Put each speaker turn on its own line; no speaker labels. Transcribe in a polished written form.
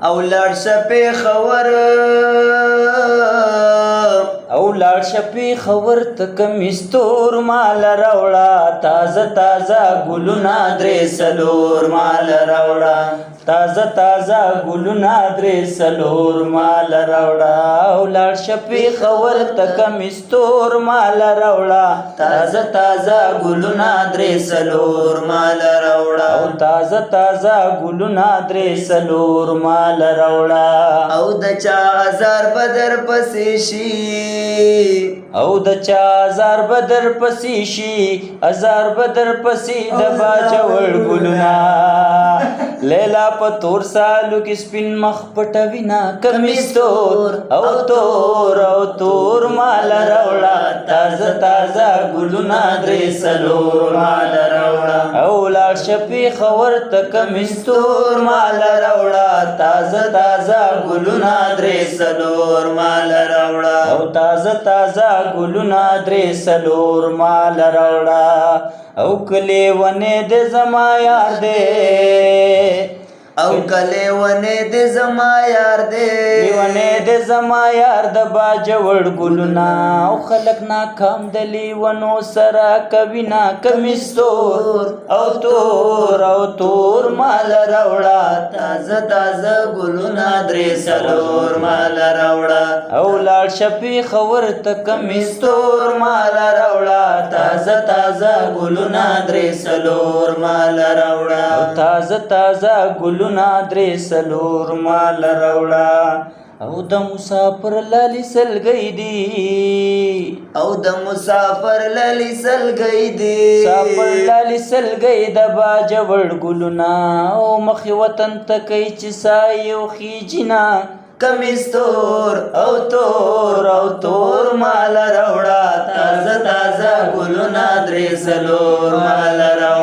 او لارشه پیښور
او لارشه پیښور ته کمیستور مال راوړه تازه تازه ګلونه درې څلور مال راوړه تازه تازه ګلونه درې څلور مال راوړه او لارشه پیښور ته کمیستور مال راوړه تازه تازه ګلونه درې څلور مال راوړه او تازه تازه ګلونه درې څلور مال راوړه
او د چا هزار بدر پسې شي
او د چا هزار بدر پسې شي هزار بدر پسې د باجوړ ګلونه لیلا په تور سالو کې سپین مخ پټوي نا کمیس تور او تور مال راوړه تازه تازه ګلونه درې څلور مال راوړه او لارشه پیښور ته کمیس تور مال راوړه تازه تازه ګلونه درې څلور مال راوړه او تازه تازه ګلونه درې څلور مال راوړه او کلی ونه د زما یار دی
او کلی ونه د زما یار دی
لیونه د زما یار د باجوړ ګلونه او خلک ناکام د لیونو سره کوي نا کمیستور او تور مال راوړه
تازه تازه ګلونه درې څلور مال راوړه
او لارشه پیښور ته کمیستور مال راوړه تازه تازه ګلونه درې څلور مال راوړه او تازه تازه ګلونه درې څلور مال راوړه او د مسافر لالی سلګی دی
او د مسافر لالی سلګی دی
مسافر لالی سلګی د باجوړ ګلونه او مخې وطن ته کوي چې سایو خیجینا
کمیستور او تور مال راوړه تازه تازه ګلونه درې څلور مال راوړه